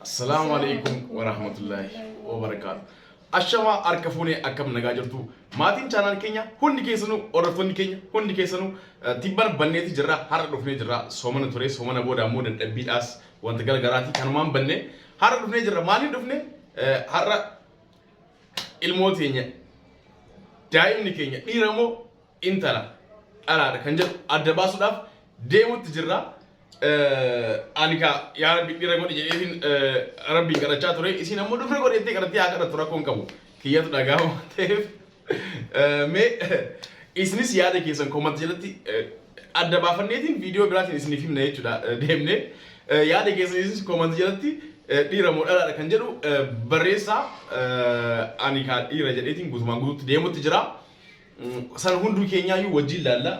السلام عليكم ورحمة الله وبركاته. أشما أركفوني أكم نجاجرتو. ماتين channel كينيا هون كيسنو أورفون كينيا هون كيسنو تبان بنيتي جرا هارد رفني جرا سومن توري سومن أبو دامون البيت أس وانتقال جراتي كانوا بني هارد رفني جرا مالي رفني هارد الموت كينيا دايم نكينيا نيرمو إنتلا ألا كنجر أدباسو داف ديمو تجرا Anika ya Rabbi dira godi jedin Rabbi garacha tore isina mo dufre godi ette garati akara tora kon kabu kiyatu daga tef me isni siyade kesan comment jelati adda ba fannetin video gratin isni film na yechuda demne yade kesan isni comment jelati dira mo dala kan jedu baresa Anika dira jedin gutuma gut demo tijra san hundu kenya yu wajilalla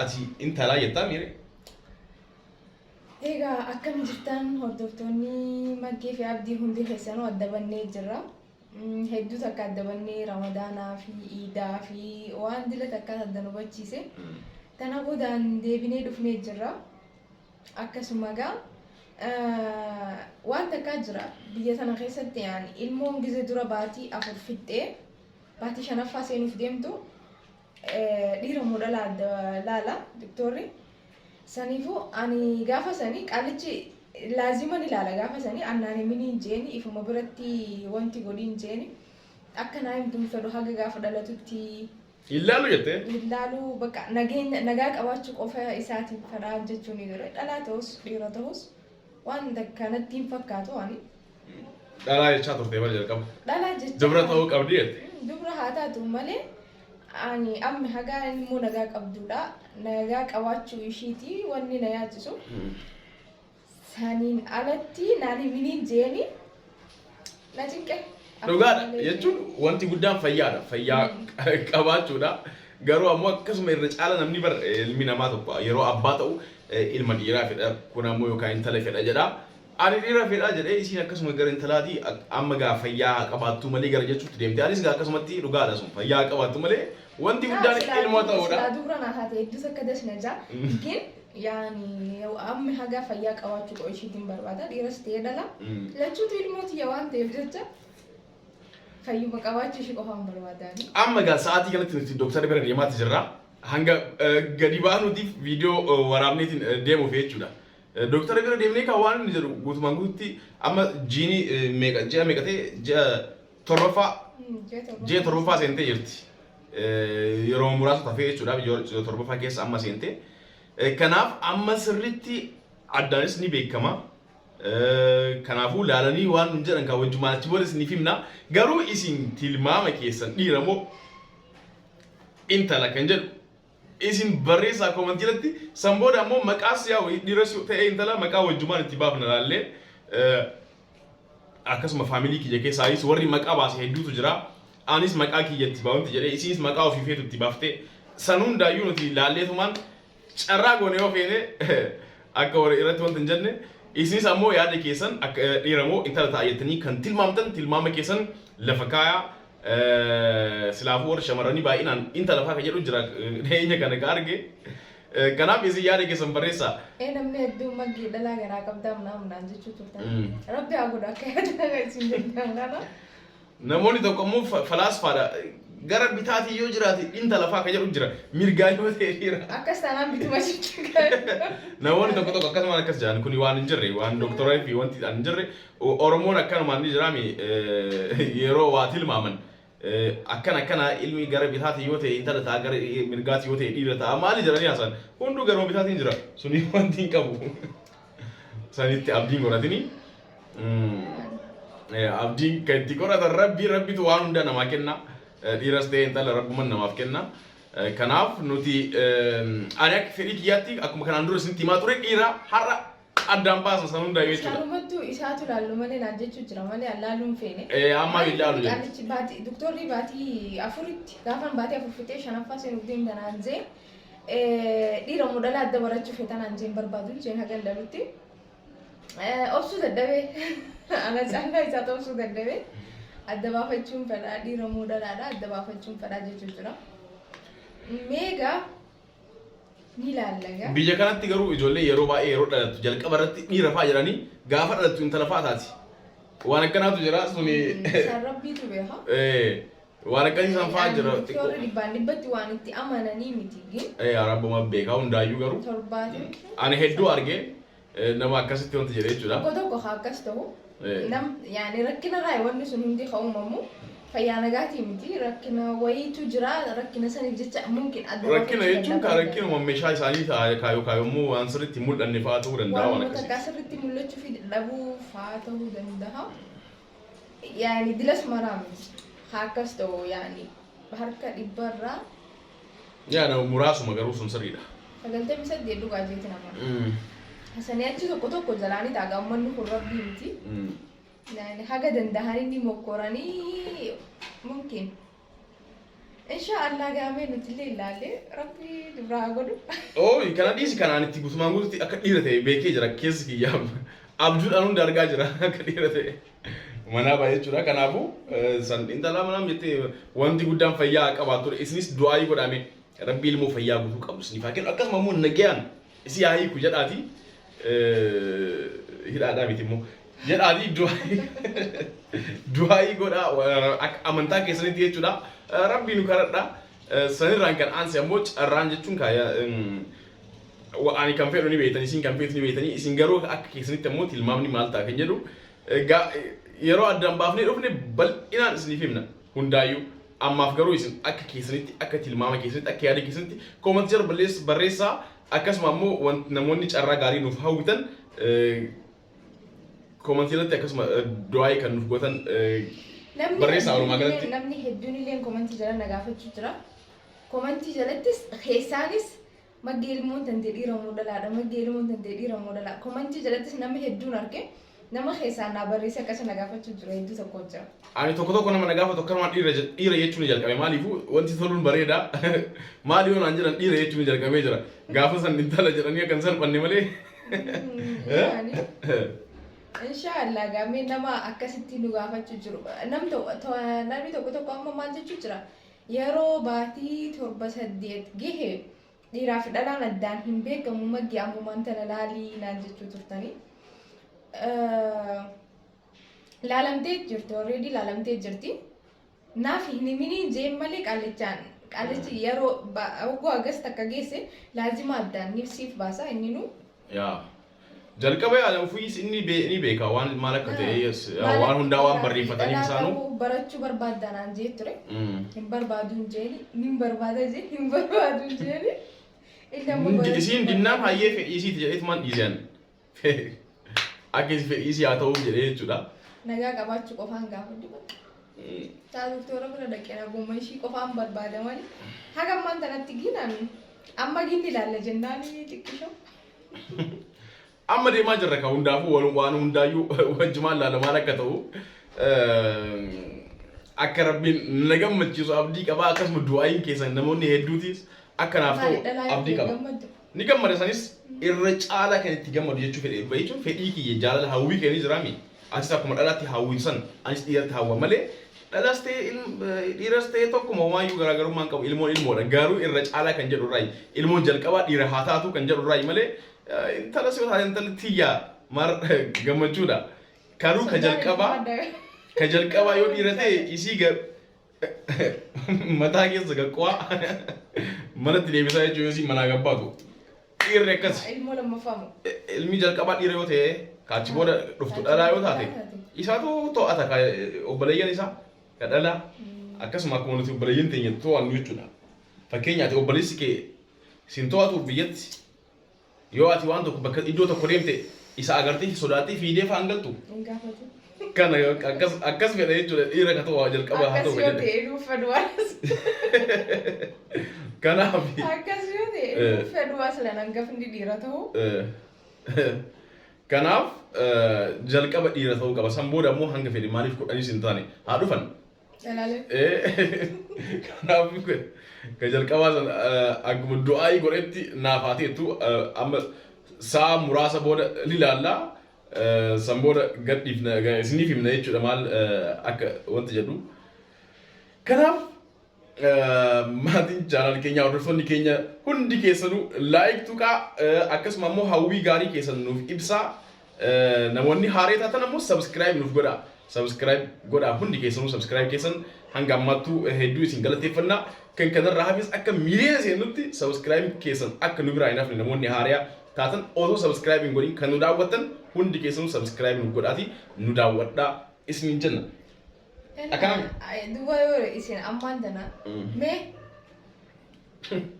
ati intala yetta mire Ega akkam jirtan hordoftoonni maggee fi abdii hundi keessanuu adda bannee jirra. Hedduu takka adda bannee Ramadaanaa fi Iidaa fi waan dila takka adda nu hubachiise. Kana boodaan deebinee dhufnee jirra. Akkasuma gaa waan takka jira biyya sana keessatti yaani ilmoon gize dura baatii 4 fixxee baatii 5ffaa seenuuf deemtu dhiira moodala adda laala doktorri. Sanifu ani gaafa sani qalichi laazima ni laala gaafa sani annani mini injeeni ifuma biratti wanti godhi injeeni akka naayim dum fedhu haga gaafa dhalatutti illaalu jette illaalu bakka nagaa qabaachuu qofa isaatiin fedhaa jechuun dura dhalaa ta'us dhiira ta'us waan kanatti hin fakkaatu ani dhalaa jechaa turte bal jalqaba dhalaa jecha dubra ta'uu qabdi jette dubra haa taatu malee ani amma haga ilmoo nagaa qabduudha nagaa qabaachuu ishiiti wanni na yaachisu saniin alatti naani miniin jeeni na cinqe dhugaadha jechuun wanti guddaan fayyaadha fayyaa qabaachuudha garuu ammoo akkasuma irra caala namni bar ilmi namaa tokko yeroo abbaa ta'u ilma dhiiraa fedha kun ammoo yookaan intala fedha jedha ani dhiira fedha jedhee isiin akkasuma gara intalaatii amma gaa fayyaa qabaattu malee gara jechuutti deemte anis gaa akkasumatti dhugaadha sun fayyaa qabaattu malee wanti guddaan ilmoo ta'uudha. Dura naa taate hedduu akka dasna jaa gin yaani amma haga fayyaa qabaachuu qo ishiitiin barbaada dhiiras ta'ee dhala lachuutu ilmooti yaa waan ta'eef jecha fayyuma qabaachuu ishii qofaan barbaadani. Amma gaa sa'aatii kanatti nuti doktara bira deemaati jirra hanga gadi baanuutiif viidiyoo waraabneetiin deemuuf jechuudha. Doktara bira deemnee kan waan inni jedhu guutumaan guututti amma jiini ji'a meeqa ta'e ji'a torbaffaa seentee jirti. Yeroo muraasa tafee jechuudha ji'a torbaffaa keessa amma seentee. Kanaaf amma sirriitti addaanis ni beekama. Kanaafuu laalanii waan nun jedhan kan wajjumaan achi booda isiniif himna. Garuu isin tilmaama keessan dhiira moo intala kan jedhu isin barreessaa komantiirratti san booda ammoo maqaas yaa dhiiras ta'ee intala maqaa wajjumaan itti baafna laallee akkasuma faamilii kiyya keessaayis warri maqaa baase hedduutu jira. Anis maqaa kiyyatti baawwanti jedhee isinis maqaa ofii feetu itti baaftee san hundaayyuu nuti laalleetumaan carraa goone yoo feene akka warra irratti wanta hin jenne isinis ammoo yaada keessan akka dhiira moo intala ta'a jettanii kan tilmaamtan tilmaama keessan lafa kaayaa silaafuu warra shamarranii baay'inaan intala fa'aa kan jedhu jira dhiyeenya kana ka arge kanaaf isin yaada keessan barreessaa. Namni hedduu maggii dhalaa garaa qabdaa munaan jechuu turtan rabbi haa godhu akka yaada isin jettan kana. Namoonni tokko immoo falaasfaadha gara bitaatii yoo jiraate intala fa'aa kan jedhu jira mirgaa yoo ta'e dhiira. Akkas taanaan bituma jechuudha. Namoonni tokko akkasumaan akkas jedhan kuni waan hin jirre waan doktoraa fi wanti hin jirre Oromoon akkanumaan ni jiraami yeroo waa tilmaaman akkana ilmi gara bitaatii yoo ta'e intala ta'a gara mirgaatii yoo ta'e dhiira ta'a maali jedhanii haasan hunduu garuma bitaatiin jira suni wanti hin qabu sanitti abdiin godhatini. Abdiin kan itti qoratan rabbitu waan hunda namaa kenna dhiiras ta'e intala rabbuman namaaf kenna kanaaf nuti ani akka fedhii kiyyaatti akkuma kanaan dura isinitti himaa ture dhiira har'a addaan baasan san hundaa jechuudha. Sanumattuu isaatu laallu malee naan jechuu jira malee allaaluun feene. Amma ilaalu jedhu. Qaalichi baatii doktorri baatii 4tti gaafan baatii 4 fixee 5ffaa seenuuf deemta naan jee dhiira moodala adda barachuu feetan naan jeen barbaadu jeen hagan dalutti obsuu dadhabee ana caalaa isaa obsuu dadhabee adda baafachuun fedhaa dhiira moodalaadha adda baafachuun fedhaa jechuu jira. Meegaa ni lallaga. Biyya kanatti garuu ijoollee yeroo baay'ee yeroo dhalatu jalqaba irratti dhiira fa'aa jedhanii gaafa dhalatu intala fa'aa taati. waan akkanaatu jira suni San rabbiitu beeka. waan akkasii san fa'aa jira Warra dhibbaan dhibbatti waan itti amananii miti gin. Rabbuma beekaa hundaayyuu garuu Torbaate. ani hedduu argee nama akkasitti wanti jedhee jechuudha. Tokko tokko haa akkas ta'u. Yaani rakkina irraa wanni sun hundi haa uumamu. Fayyaa nagaatii miti rakkina wayiitu jira rakkina saniif jecha mumkin adda rakkina jechuun kan rakkinuma meeshaa isaanii kaayyoommoo waan sirriitti mul'anne fa'aa ta'uu danda'a waan akkasii. Waan akka sirriitti mul'achuu fi dhabuu fa'aa ta'uu danda'a. Yaani dilas maraa miti. Haa akkas ta'u yaani harka dhibbarraa. Yaana muraasuma garuu sun sirriidha. 98 dhugaa jeeti nama. Hasanii achi tokko tokko jalaanii taagaa uummanni kun rabbii miti. يعني حاجة دندهاني مكوراني ممكن إن شاء الله قامين نتلي لالي ربي دبرا أقوله أوه كان ديسي كان أنا تيجي بسمان قلت أكيد إيرته بيكي جرا كيس كي يام أبجد أنو درجة جرا أكيد إيرته mana baay'ee jira kanaafuu san intala mana miti wanti guddaan fayyaa qabaatu isinis du'aa godhame rabbi ilmoo fayyaa guutuu qabu isiniif haa kennu akkasuma immoo nagayaan isi haa hiiku jedhaati hidhaadhaa miti immoo jedhaati du'aa godhaa akka amantaa keessanitti jechuudha rabbi nu kadhadha sanirraan kan aansi ammoo carraan jechuun kaaya ani kan fedhu ni beektanii isin kan feetu ni beektanii isin garuu akka keessanitti ammoo tilmaamni maal ta'a kan jedhu yeroo addaan baafnee dhufne bal'inaan isiniif himna hundaayyuu ammaaf garuu isin akka keessanitti akka tilmaama keessanitti akka yaada keessanitti koomantii jala barreessaa akkasuma ammoo namoonni carraa gaarii nuuf hawwitan koomantii irratti akkasuma du'aa kan nuuf gootan barreessaa walumaa galatti. Namni hedduun illee koomantii jala nagaafachuu jira. Koomantii jalattis keessaanis maggee ilmoon tantee dhiiramuu dhalaadha maggee ilmoon tantee dhiiramuu dhalaa koomantii jalattis namni hedduun arge. Nama keessaa naa barreessa akkasa nagaafachuu jira hedduu tokko jira. Ani tokko nama nagaafatu akkanumaan dhiira jechuun jalqabe maaliifuu wanti toluun bareeda maali yoo naan jedhan dhiira jechuun jalqabee jira gaafa san intala jedhanii akkan salphanne malee. Inshaallah gaamee nama akkasitti nu gaafachuu jiru. Namni tokko amma maal jechuu jira yeroo baatii 7-8 gahe dhiiraa fi dhalaan addaan hin beekamu maggee ammumaan tana laalii naan jechuu turtanii. Laalamtee jirti already laalamtee jirti naaf hin himini jeen malee qaalichi yeroo oguu agas takka geesse laazima addaan nibsiif baasa inni nu yaa jalqabee alam fuuyis inni beeka waan maal akka ta'e waan hundaa waan barreeffatanii isaanuu barachuu barbaaddanaan jee ture hin barbaadu jeeni nin barbaada jee hin barbaadu jeeni isiin dinnaan hayyee fedhiisiiti jedheetumaan dhiiseen akkasi fedhiisi haa ta'uuf jedhee jechuudha. Nagaa qabaachuu qofaan gaafa dibatu. Taatultoora bira dhaqee nagummaa ishii qofaan barbaada malee. Haga ammaan tanatti ginaan amma ginni ilaalla jennaan xiqqisho. Amma deemaa jirra kan hundaafuu waan hundaayyuu wajjumaan ilaala maal akka ta'u akka rabbiin na gammachiisu abdii qaba akkasuma du'aayin keessan namoonni hedduutis akkanaaf ta'u abdii qaba. Ni gammada sanis irra caalaa kan itti gammadu jechuun fedhii kiyya jaalala hawwii keenii jiraami. Anis akkuma dhalaatti hawwisan anis dhiiratti hawwa malee dhalas ta'e dhiiras ta'e tokkuma homaayyuu garaagarummaan qabu ilmoon ilmoodha garuu irra caalaa kan jedhu irraayi ilmoon jalqabaa dhiira haa taatu kan jedhu irraayi malee intalas yoo taate intalli tiyyaa mar gammachuudha. Garuu ka jalqabaa yoo dhiira ta'e isii mataa keessa gaqqaa manatti deebisaa jechuun yoo isii manaa gabbaatu. Dhiirri akkas. Ilmoo lammaffamu. Ilmi jalqabaa dhiira yoo ta'e kaachi booda dhuftu dhalaa yoo taate isaatu to'ata obboleeyyan isaa ka dhalaa akkasuma akkuma nuti obboleeyyan teenya to'annu jechuudha. Fakkeenyaaf obboleessi kee sin to'atuuf biyyatti yoo ati waan tokko bakka iddoo tokko deemte isa agartee sodaattee fiidee fa'aan galtu. Kana akkas fedha jechuudha dhiira ka ta'u jalqabaa haa ta'u jedhe. Akkas yoo ta'e dhuunfa du'aas. Kanaaf. Akkas yoo ta'e dhuunfa du'aas lan hangafni dhiira ta'u. Kanaaf jalqaba dhiira ta'uu qaba. San booda immoo hanga fedhe maaliif kudhanis hin taane haa dhufan. Kanaaf ka jalqabaa san akkuma du'aayii godhetti naaf haa ta'etu amma sa'a muraasa booda ilaallaa. San booda gadhiifna isiniif himna jechuudha maal akka wanti jedhu. Kanaaf maatiin chaanal keenya hordoftoonni keenya hundi keessanuu laayik tuqaa akkasuma immoo hawwii gaarii keessan nuuf ibsaa namoonni haaree taatan ammoo subscribe nuuf godha. Subscribe godha hundi keessanuu subscribe keessan hanga ammaattuu hedduu isin galateeffannaa. Kan kanarraa hafis akka miiliyoona seenutti subscribe keessan akka nu biraa hin hafne namoonni haariyaa taatan osoo subscribe hin godhin kan nu daawwatan hundi keessanuu subscribe nuuf godhaati nu daawwadhaa isiniin jenna. Akkanaan duuba yoo isin ammaan tana mee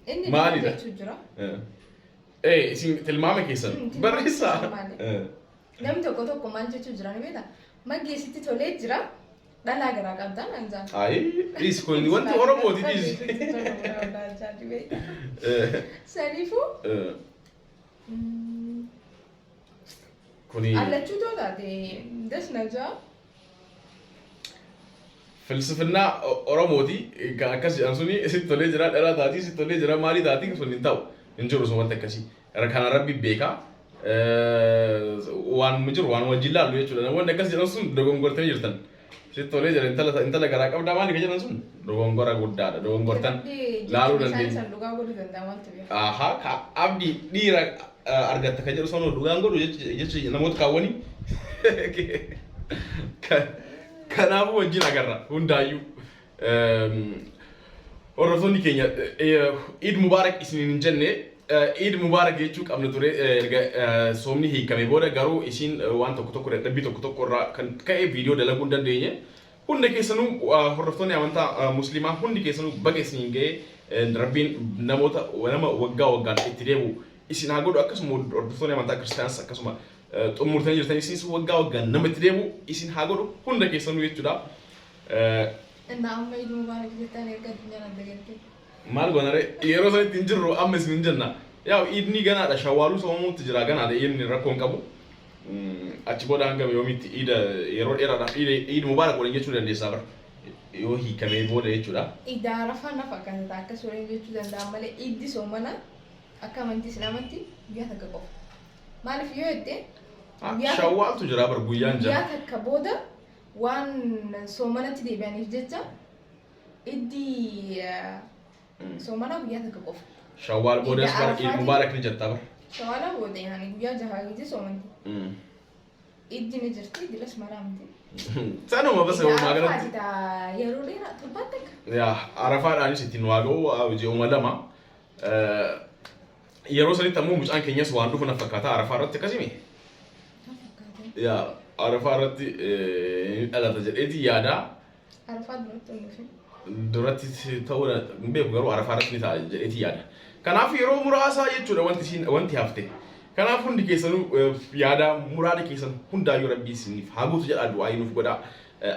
inni maalidha? jechuu jira. Isin tilmaama keessan barreessaa. Namni tokko maal jechuu jira ni beektaa? Maggeessitti tolee jira. Dhalaa garaa qabdaan anjaan. Is kun wanti Oromooti is. Saniifuu kuni allachuu tootaate das najaa. filsifannaa Oromooti kan akkas jedhan suni isitti tolee jira dhalaa taati isitti tolee jira maalii taati sun hin ta'u hin jiru sun wanta akkasii kana rabbi beekaa waan jiru waan wajjin laallu jechuudha namoonni akkas jedhan sun dogongortanii jirtan isitti tolee jira intala garaa qabdaa maali ka jedhan sun dogongora guddaadha dogongortan laaluu dandeenya. Ka abdii dhiira argatta ka jedhu sanoo dhugaan godhu jecha namoota kaawwanii kanaafuu wajjin agarra hundaayyuu hordoftoonni keenya Eid Mubarak isiniin hin jenne Eid Mubarak jechuu qabna ture soomni hiikame booda garuu isin waan tokko dadhabbii tokko irraa kan ka'e viidiyoo dalaguu hin dandeenye hunda keessanuu hordoftoonni amantaa musliimaa hundi keessanuu baga isiniin ga'e rabbiin nama waggaan itti deemu isin haa godhu akkasuma hordoftoonni amantaa kiristaanaas akkasuma xumurtanii jirtanii isinis waggaan namatti deemu isin haa godhu hunda keessanuu jechuudha. Amma Eid Mubarak jettaan erga addunyaan adda galte. Maal goonare yeroo sanitti hin jirru amma isin hin jenna. Yaa Eidni ganaadha shawwaaluu soomamuutti jira ganaadha inni rakkoo hin qabu. Achi booda hanga yoomitti yeroo dheeraadhaaf Eid Mubarak waliin jechuu dandeessaa bara. Yoo hiikamee booda jechuudha. Eid Arafaa nafa akkasii akkas waliin jechuu danda'a malee Eiddi soomana akka amantii Islaamatti guyyaa takka qofa. Maaliif yoo jettee shawwaaltu jira bar guyyaan jira. Guyyaa takka booda waan soomanatti deebi'aniif jecha Eiddi soomana guyyaa takka qofa. Shawwaal boodas bar Eid Mubarak ni jirta bar. Shawwaala booda yaani guyyaa jahaa gidi soomanti. Eiddi ni jirti dilas maraamti. Sanuma bas walumaa galatti. Arafaa yeroo dheeraa torbaatti akka. Yaa Arafaadhaanis ittiin waaqa'u ji'uma lama. Yeroo sanitti ammoo mucaan keenyas waan dhufu na fakkaata Arafaa irratti akkasimi. Yaa Arafaa irratti dhalata jedheeti yaada. Arafaa duratti hundufi. Duratti ta'uu hin beeku garuu Arafaa irratti ni ta'a jedheeti yaada. Kanaaf yeroo muraasaa jechuudha wanti hafte. Kanaaf hundi keessanuu yaada muraada keessan hundaayyuu rabbii isiniif haa guutu jedhaa du'aa nuuf godha.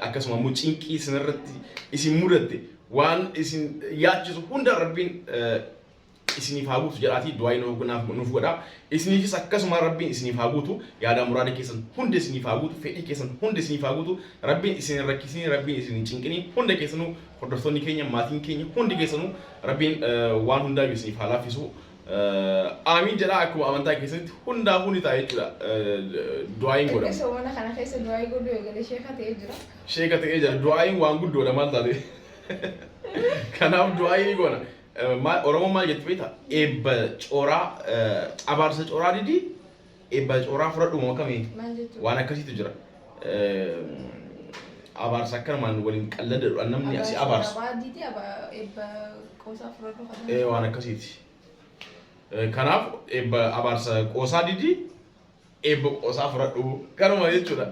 Akkasuma immoo cinqii isinirratti isin mudatte waan isin yaachisu hunda rabbiin isiniif haa guutu jedhaatii du'aa nuuf godha. Isiniifis akkasuma rabbiin isiniif haa guutu yaada muraada keessan hunda isiniif haa guutu fedhii keessan hunda isiniif haa guutu rabbiin isin rakkisini rabbiin isin hin cinqini hunda keessanuu hordoftoonni keenya maatiin keenya hundi keessanuu rabbiin waan hundaayyuu isiniif haa laaffisu. Amiin jedhaa akkuma amantaa keessatti hundaafuu ni ta'a jechuudha du'aayin godhama. Soomana kana keessa du'aayi godhu eegalee sheeka ta'ee jira. Sheeka ta'ee jira du'aayin waan guddoodha maal taate. Kanaaf du'aayin goona. Oromoon maal jetti beektaa? Eebba cooraa abaarsa cooraa didii eebba cooraa fudhadhu moo akkamii? Maal jechuudha? Waan akkasiitu jira. Abaarsa akkanamaan waliin qalladadhu namni asii abaarsa. Abaarsa didii eebba qoosaa fudhadhu kana. Waan akkasiiti. Kanaaf eebba abaarsa qoosaa didii eebba qoosaa fudhadhu kanuma jechuudha.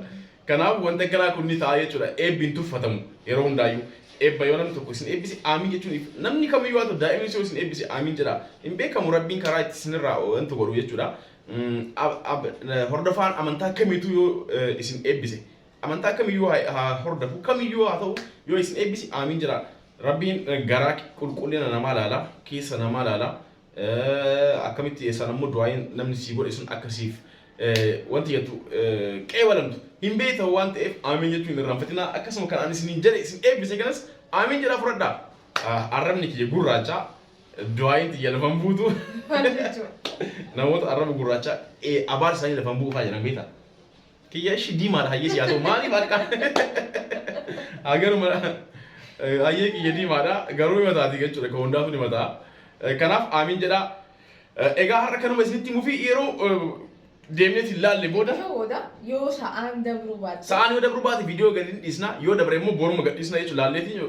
Kanaaf wanta akkanaa kun ni ta'a jechuudha. Eebbiin tuffatamu yeroo hundaayyuu. Eebba yoo namni tokko isin eebbise amiin jechuun namni kamiyyuu haa ta'u daa'imni yoo isin eebbise amiin jedha. Hin beekamu rabbiin karaa itti isinirraa wanta godhu jechuudha. Hordofaan amantaa kamiitu yoo isin eebbise amantaa kamiyyuu haa hordofu kamiyyuu haa ta'u yoo isin eebbise amiin jedha. Rabbiin garaa qulqullina namaa ilaala keessa namaa ilaala. Akkamitti eessan ammoo du'aayin namni sii godhe sun akkasiif wanti jettu qeebalamtu hin beektamu waan ta'eef amiin jechuun hin irraanfatinaa akkasuma kan ani isiniin jedhe isin eebbise kanas amiin jedhaa fudhadhaa. Arrabni kiyya gurraacha du'aayin xiyya lafan buutu namoota arraba gurraacha abaarsa isaanii lafan buufaa jedhan beektaa. Kiyya ishii diimaadha hayyeesi haa ta'u maaliif akka agaruma hayyee kiyya diimaadha garuu himataati jechuudha kan hundaafuu himataa. Kanaaf amiin jedhaa. Egaa har'a kanuma isinitti himuufi yeroo deemnee ilaalle booda Shawooda yoo sa'aan dabruu baate. sa'aan yoo dabru baate viidiyoo gadi dhiisna yoo dabre immoo boruma gadhiisna jechuudha laalleetiin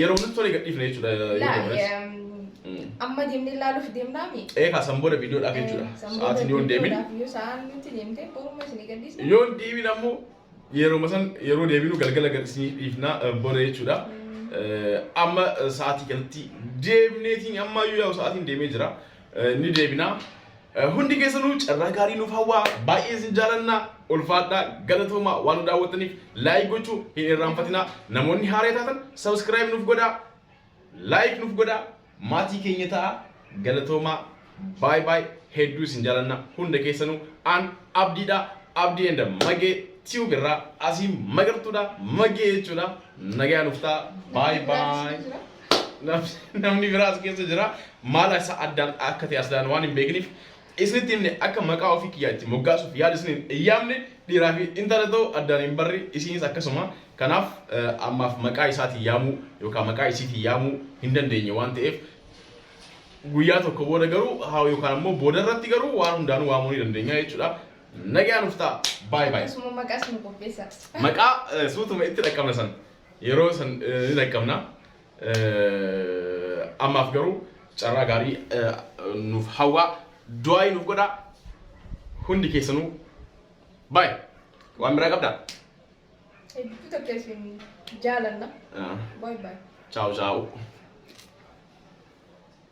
yeroo hundi tolee gadhiifna jechuudha yoo dabres. Amma deemnee ilaaluuf deemnaami. Eegaa san booda viidiyoodhaaf jechuudha sa'aatiin yoo hin deemin Yoo sa'aan nuti deemtee boruma isin gadhiisna. yoo hin deemin ammoo yeroo deebinu galgala gadhiisna booda jechuudha. Amma sa'aatii kanatti deemneetiin amma yoo sa'aatiin deemee jira ni deebina. Hundi keessanuu carraa gaarii nuuf hawwaa baay'ee isin jaalannaa ulfaadhaa galatoomaa waan nu daawwattaniif laayik gochuu hin irraanfatinaa namoonni haaraa taatan sabskiraayib nuuf godhaa laayik nuuf godhaa maatii keenya ta'a galatoomaa baay baay hedduu isin jaalannaa hunda keessanuu aan abdiidhaa abdii enda magee tiyuu birraa asii magartuudha magee jechuudha nagaa nuuf ta'a baay baay. Namni biraas keessa jira maala isa addaan akka ta'e asdaan waan hin beekniif isinitti himne akka maqaa ofii kiyyaatti moggaasuuf yaada isiniin iyyaamne dhiiraa fi intalatoo addaan hin barri isinis akkasuma kanaaf ammaaf maqaa isaatiin yaamuu yookaan maqaa isiitiin yaamuu hin dandeenye waan ta'eef guyyaa tokko booda garuu haa yookaan ammoo booda irratti garuu waan hundaanuu waamuu ni dandeenya jechuudha. Nagaa nuuf ta'a baay baay. Akkasuma maqaa isin qopheessa. Maqaa suutuma itti dhaqqabna san yeroo san ni dhaqqabna. Ammaaf garuu carraa gaarii nuuf hawwaa du'aa nuuf godhaa hundi keessanuu baay waan biraa qabdaa. Hedduu tokko isin jaalanna. Baay baay. Ciao ciao.